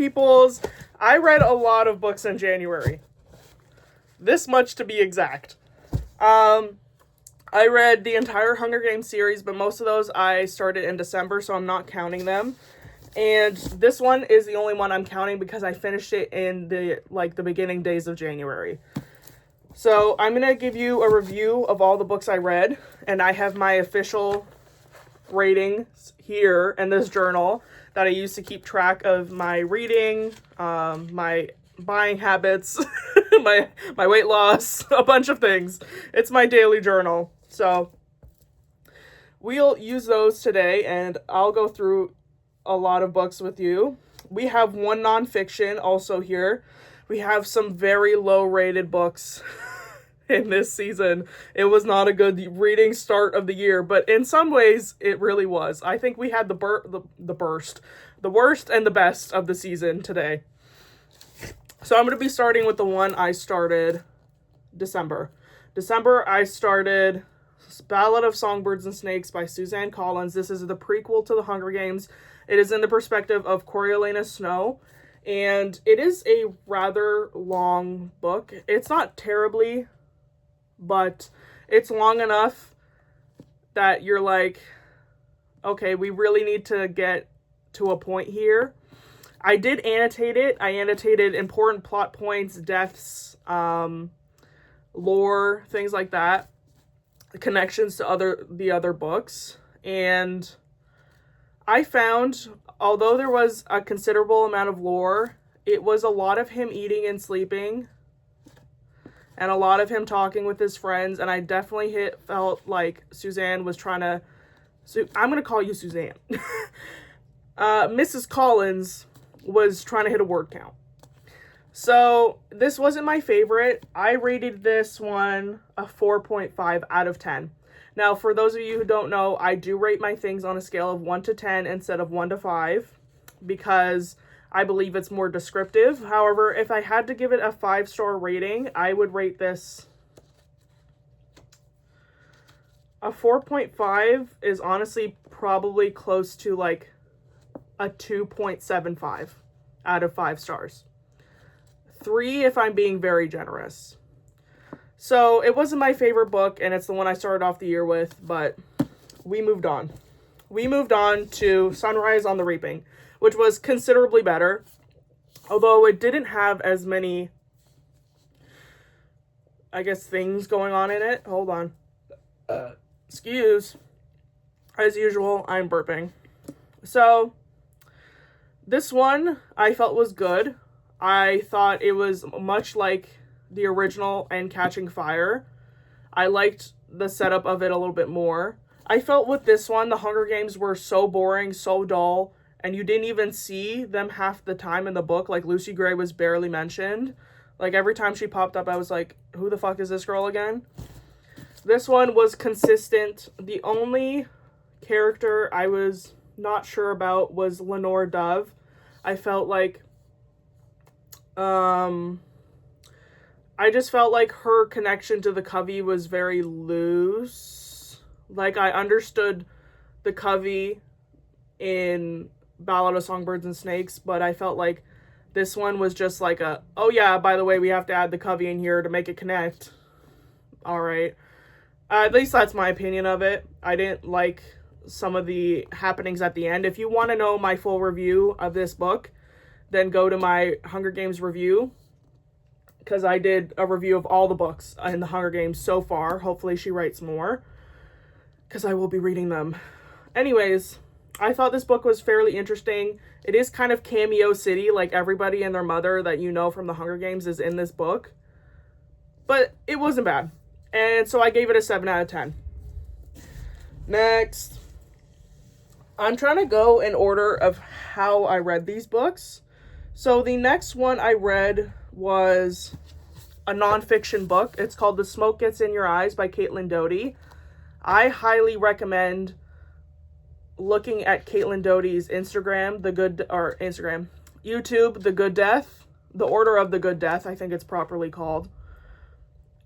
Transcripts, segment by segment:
peoples. I read a lot of books in January. This much to be exact. I read the entire Hunger Games series, but most of those I started in December, so I'm not counting them. And this one is the only one I'm counting because I finished it in the beginning days of January. So I'm going to give you a review of all the books I read, and I have my official ratings here in this journal that I use to keep track of my reading, my buying habits, my weight loss, a bunch of things. It's my daily journal. So we'll use those today, and I'll go through a lot of books with you. We have one nonfiction also here. We have some very low rated books in this season. It was not a good reading start of the year, but in some ways it really was. I think we had the worst and the best of the season today. So I'm going to be starting with the one I started December. I started Ballad of Songbirds and Snakes by Suzanne Collins. This is the prequel to the Hunger Games. It is in the perspective of Coriolanus Snow, and it is a rather long book. It's not terribly, but it's long enough that you're like, okay, we really need to get to a point here. I did annotate it. I annotated important plot points, deaths, lore, things like that, connections to the other books. And I found, although there was a considerable amount of lore, it was a lot of him eating and sleeping and a lot of him talking with his friends. And I definitely felt like Suzanne was trying to, I'm going to call you Suzanne. Mrs. Collins was trying to hit a word count. So this wasn't my favorite. I rated this one a 4.5 out of 10. Now, for those of you who don't know, I do rate my things on a scale of 1 to 10 instead of 1 to 5 because I believe it's more descriptive. However, if I had to give it a 5-star rating, I would rate this a 4.5 is honestly probably close to like a 2.75 out of 5 stars. 3 if I'm being very generous. So it wasn't my favorite book, and it's the one I started off the year with, but we moved on. We moved on to Sunrise on the Reaping, which was considerably better, although it didn't have as many, I guess, things going on in it. Hold on. Excuse. As usual, I'm burping. So this one I felt was good. I thought it was much like the original and Catching Fire. I liked the setup of it a little bit more. I felt with this one, the Hunger Games were so boring, so dull, and you didn't even see them half the time in the book. Like, Lucy Gray was barely mentioned. Like, every time she popped up, I was like, who the fuck is this girl again? This one was consistent. The only character I was not sure about was Lenore Dove. I felt like I just felt like her connection to the Covey was very loose. Like, I understood the Covey in Ballad of Songbirds and Snakes, but I felt like this one was just like oh yeah, by the way, we have to add the Covey in here to make it connect. All right. At least that's my opinion of it. I didn't like some of the happenings at the end. If you want to know my full review of this book, then go to my Hunger Games review, because I did a review of all the books in the Hunger Games so far. Hopefully she writes more, because I will be reading them. Anyways, I thought this book was fairly interesting. It is kind of cameo city, like everybody and their mother that you know from the Hunger Games is in this book. But it wasn't bad. And so I gave it a 7 out of 10. Next. I'm trying to go in order of how I read these books. So the next one I read was a nonfiction book. It's called The Smoke Gets in Your Eyes by Caitlin Doughty. I highly recommend looking at Caitlin Doughty's YouTube, The Good Death, The Order of the Good Death, I think it's properly called.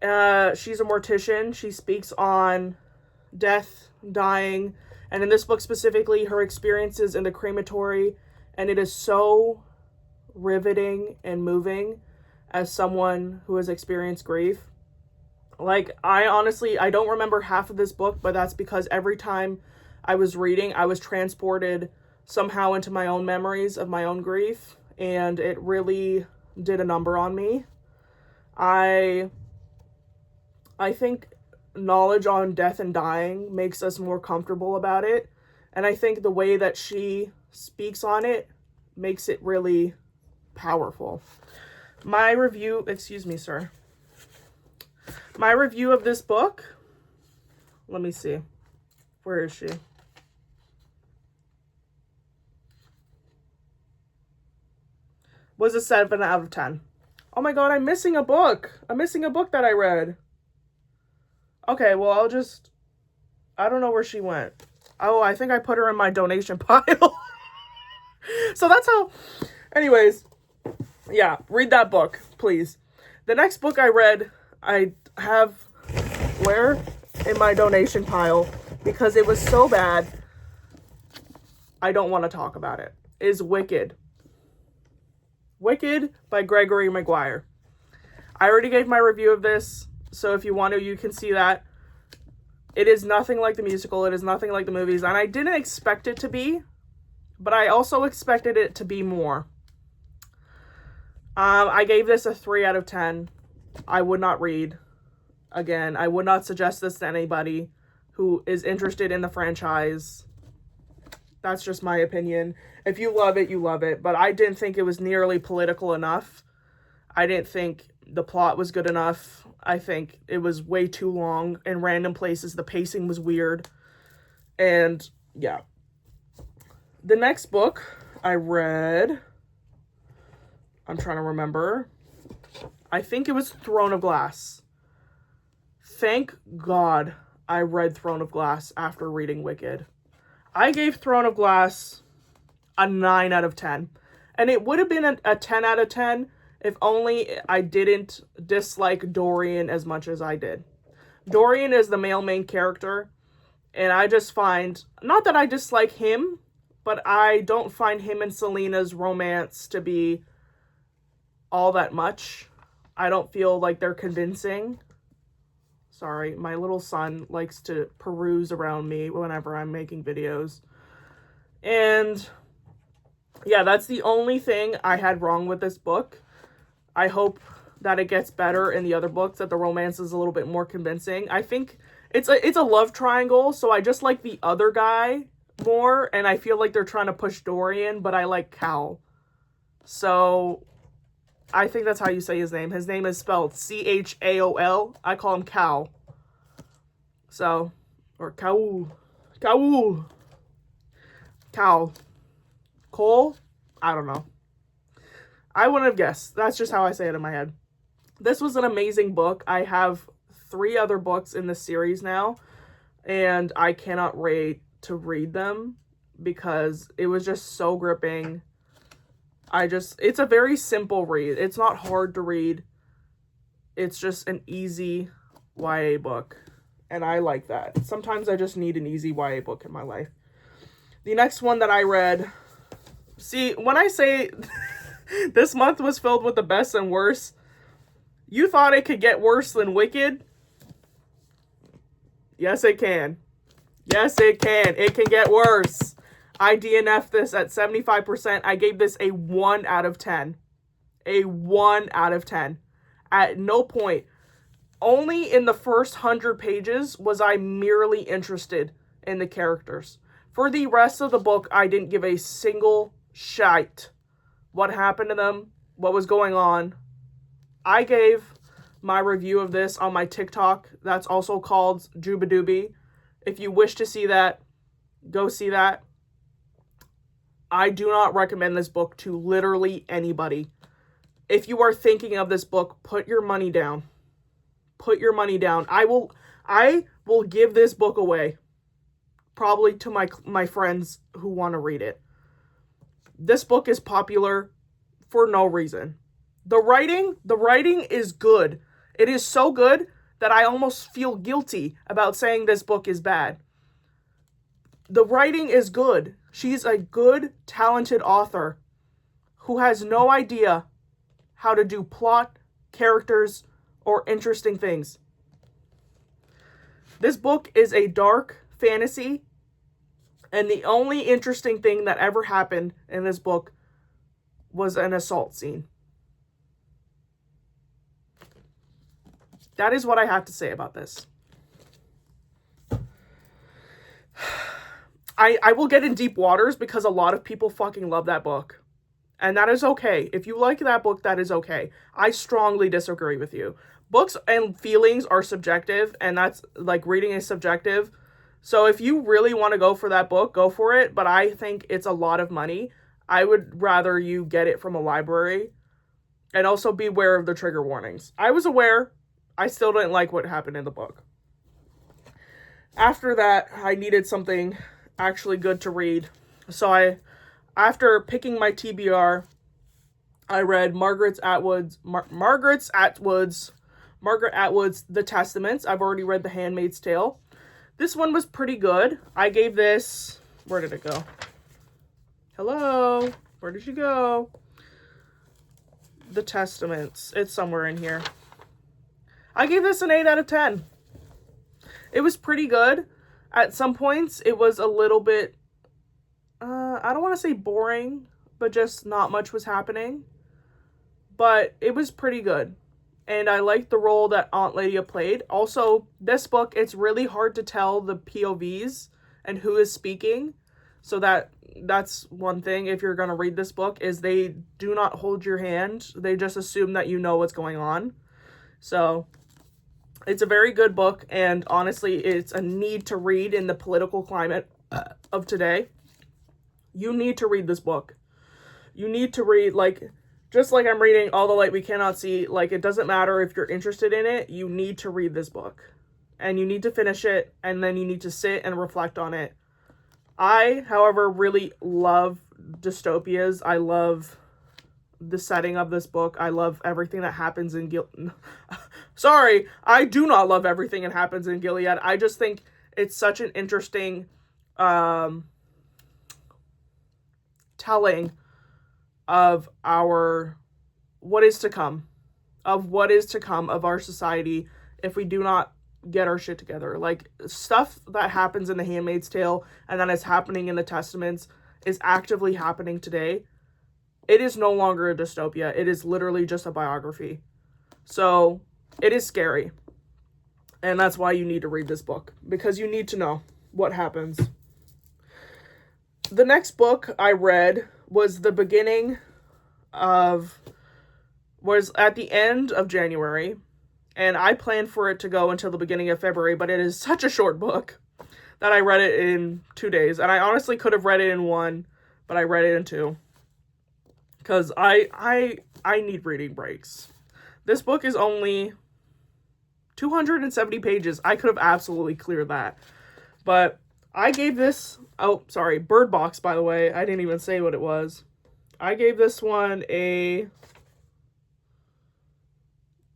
She's a mortician. She speaks on death, dying, and in this book specifically, her experiences in the crematory, and it is so riveting and moving as someone who has experienced grief. Like, I don't remember half of this book, but that's because every time I was reading, I was transported somehow into my own memories of my own grief, and it really did a number on me. I think knowledge on death and dying makes us more comfortable about it, and I think the way that she speaks on it makes it really powerful. My review, excuse me, sir. My review of this book, let me see. Where is she? Was a 7 out of 10. Oh my god, I'm missing a book. I'm missing a book that I read. Okay, well, I don't know where she went. Oh, I think I put her in my donation pile. So that's how, anyways, yeah, read that book, please. The next book I read, I have where? In my donation pile, because it was so bad, I don't want to talk about it, is Wicked. Wicked by Gregory Maguire. I already gave my review of this, so if you want to, you can see that. It is nothing like the musical, it is nothing like the movies, and I didn't expect it to be, but I also expected it to be more. I gave this a 3 out of 10. I would not read. Again, I would not suggest this to anybody who is interested in the franchise. That's just my opinion. If you love it, you love it. But I didn't think it was nearly political enough. I didn't think the plot was good enough. I think it was way too long in random places. The pacing was weird. And yeah. The next book I read, I'm trying to remember. I think it was Throne of Glass. Thank God I read Throne of Glass after reading Wicked. I gave Throne of Glass a 9 out of 10. And it would have been a 10 out of 10 if only I didn't dislike Dorian as much as I did. Dorian is the male main character, and I just find, not that I dislike him, but I don't find him and Selena's romance to be all that much. I don't feel like they're convincing. Sorry, my little son likes to peruse around me whenever I'm making videos. And yeah, that's the only thing I had wrong with this book. I hope that it gets better in the other books, that the romance is a little bit more convincing. I think it's a love triangle, so I just like the other guy more, and I feel like they're trying to push Dorian, but I like Cal. So I think that's how you say his name. His name is spelled Chaol. I call him Cal. So, or Cal. Cal. Cole? I don't know. I wouldn't have guessed. That's just how I say it in my head. This was an amazing book. I have 3 other books in this series now, and I cannot wait to read them because it was just so gripping. It's a very simple read. It's not hard to read. It's just an easy YA book, and I like that. Sometimes I just need an easy YA book in my life. The next one that I read, see, when I say this month was filled with the best and worst, you thought it could get worse than Wicked? Yes, it can. Yes, it can. It can get worse. I DNF'd this at 75%. I gave this a 1 out of 10. A 1 out of 10. At no point, only in the first 100 pages, was I merely interested in the characters. For the rest of the book, I didn't give a single shite what happened to them, what was going on. I gave my review of this on my TikTok. That's also called Jubadoobie. If you wish to see that, go see that. I do not recommend this book to literally anybody. If you are thinking of this book, put your money down. Put your money down. I will give this book away. Probably to my friends who want to read it. This book is popular for no reason. The writing is good. It is so good that I almost feel guilty about saying this book is bad. The writing is good. She's a good, talented author who has no idea how to do plot, characters, or interesting things. This book is a dark fantasy, and the only interesting thing that ever happened in this book was an assault scene. That is what I have to say about this. I will get in deep waters because a lot of people fucking love that book. And that is okay. If you like that book, that is okay. I strongly disagree with you. Books and feelings are subjective, and that's like reading is subjective. So if you really want to go for that book, go for it. But I think it's a lot of money. I would rather you get it from a library. And also be aware of the trigger warnings. I was aware. I still didn't like what happened in the book. After that, I needed something actually good to read. So after picking my TBR, I read Margaret Atwood's The Testaments. I've already read The Handmaid's Tale. This one was pretty good. I gave this, where did it go? Hello? Where did you go? The Testaments. It's somewhere in here. I gave this an 8 out of 10. It was pretty good. At some points, it was a little bit, I don't want to say boring, but just not much was happening. But it was pretty good. And I liked the role that Aunt Lydia played. Also, this book, it's really hard to tell the POVs and who is speaking. So that's one thing if you're going to read this book, is they do not hold your hand. They just assume that you know what's going on. So it's a very good book, and honestly, it's a need to read in the political climate of today. You need to read this book. You need to read, just like I'm reading All the Light We Cannot See, it doesn't matter if you're interested in it, you need to read this book. And you need to finish it, and then you need to sit and reflect on it. I, however, really love dystopias. I love the setting of this book. I love everything that happens in Sorry, I do not love everything that happens in Gilead. I just think it's such an interesting telling of what is to come of our society if we do not get our shit together. Stuff that happens in The Handmaid's Tale and that is happening in the Testaments is actively happening today. It is no longer a dystopia. It is literally just a biography. So it is scary. And that's why you need to read this book, because you need to know what happens. The next book I read was at the end of January, and I planned for it to go until the beginning of February, but it is such a short book that I read it in 2 days, and I honestly could have read it in 1, but I read it in 2, because I need reading breaks. This book is only 270 pages. I could have absolutely cleared that, but I gave this, Bird Box, by the way, I didn't even say what it was. I gave this one a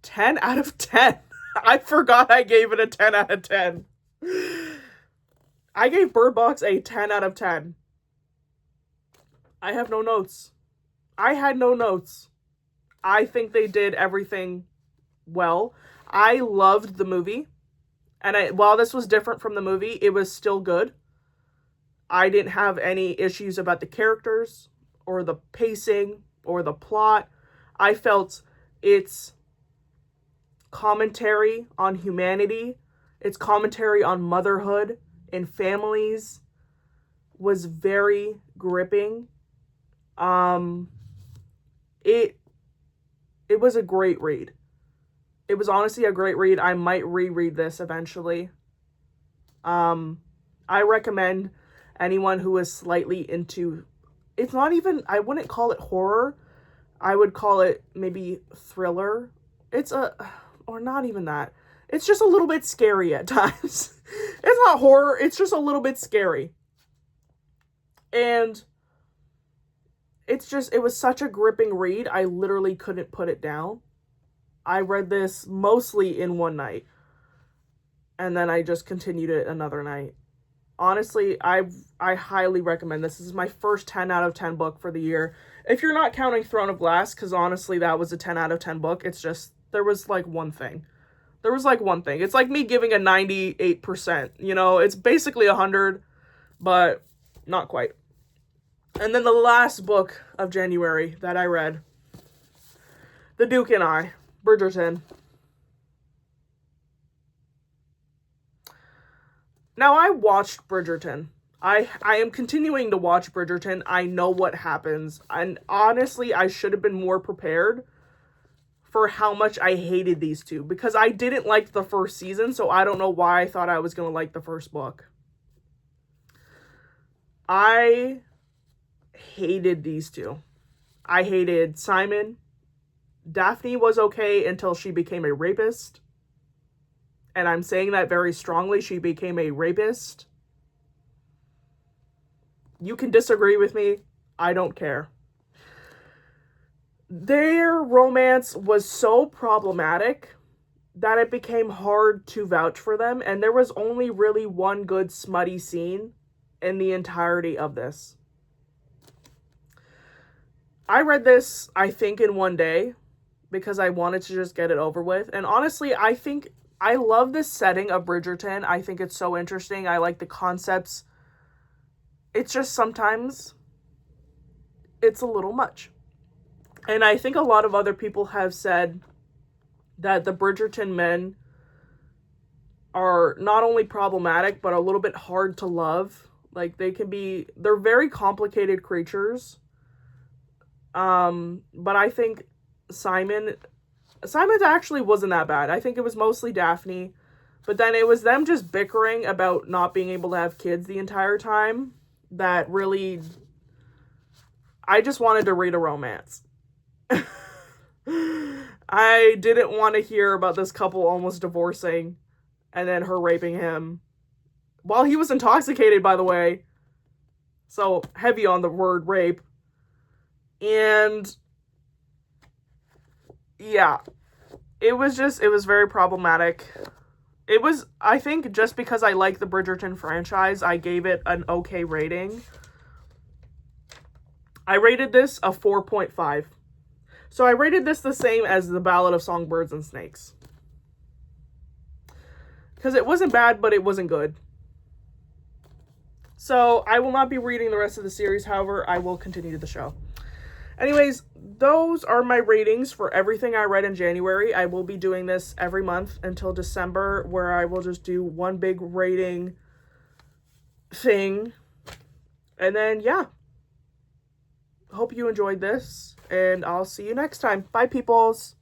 10 out of 10. I forgot I gave it a 10 out of 10. I gave Bird Box a 10 out of 10. I have no notes. I had no notes. I think they did everything well. I loved the movie. And while this was different from the movie, it was still good. I didn't have any issues about the characters or the pacing or the plot. I felt it's commentary on humanity. Its commentary on motherhood and families was very gripping. It was a great read. It was honestly a great read. I might reread this eventually. I recommend anyone who is slightly into, it's not even, I wouldn't call it horror. I would call it maybe thriller. Or not even that. It's just a little bit scary at times. It's not horror. It's just a little bit scary. And it was such a gripping read. I literally couldn't put it down. I read this mostly in one night. And then I just continued it another night. Honestly, I highly recommend this. This is my first 10 out of 10 book for the year. If you're not counting Throne of Glass, because honestly, that was a 10 out of 10 book. It's just, there was like one thing. There was like one thing. It's like me giving a 98%. You know, it's basically 100, but not quite. And then the last book of January that I read, The Duke and I, Bridgerton. Now, I watched Bridgerton. I am continuing to watch Bridgerton. I know what happens. And honestly, I should have been more prepared for how much I hated these two. Because I didn't like the first season, so I don't know why I thought I was going to like the first book. I hated these two. I hated Simon. Daphne was okay until she became a rapist. And I'm saying that very strongly. She became a rapist. You can disagree with me. I don't care. Their romance was so problematic that it became hard to vouch for them. And there was only really one good smutty scene in the entirety of this. I read this, I think, in one day because I wanted to just get it over with. And honestly, I think I love this setting of Bridgerton. I think it's so interesting. I like the concepts. It's just sometimes it's a little much. And I think a lot of other people have said that the Bridgerton men are not only problematic, but a little bit hard to love. Like, they're very complicated creatures. But I think Simon actually wasn't that bad. I think it was mostly Daphne. But then it was them just bickering about not being able to have kids the entire time that really... I just wanted to read a romance. I didn't want to hear about this couple almost divorcing and then her raping him. While he was intoxicated, by the way. So, heavy on the word rape. And... yeah. It was very problematic. It was, I think, just because I like the Bridgerton franchise, I gave it an okay rating. I rated this a 4.5. So I rated this the same as The Ballad of Songbirds and Snakes. Because it wasn't bad, but it wasn't good. So I will not be reading the rest of the series, however, I will continue the show. Anyways, those are my ratings for everything I read in January. I will be doing this every month until December, where I will just do one big rating thing. And then, yeah. Hope you enjoyed this, and I'll see you next time. Bye, peoples.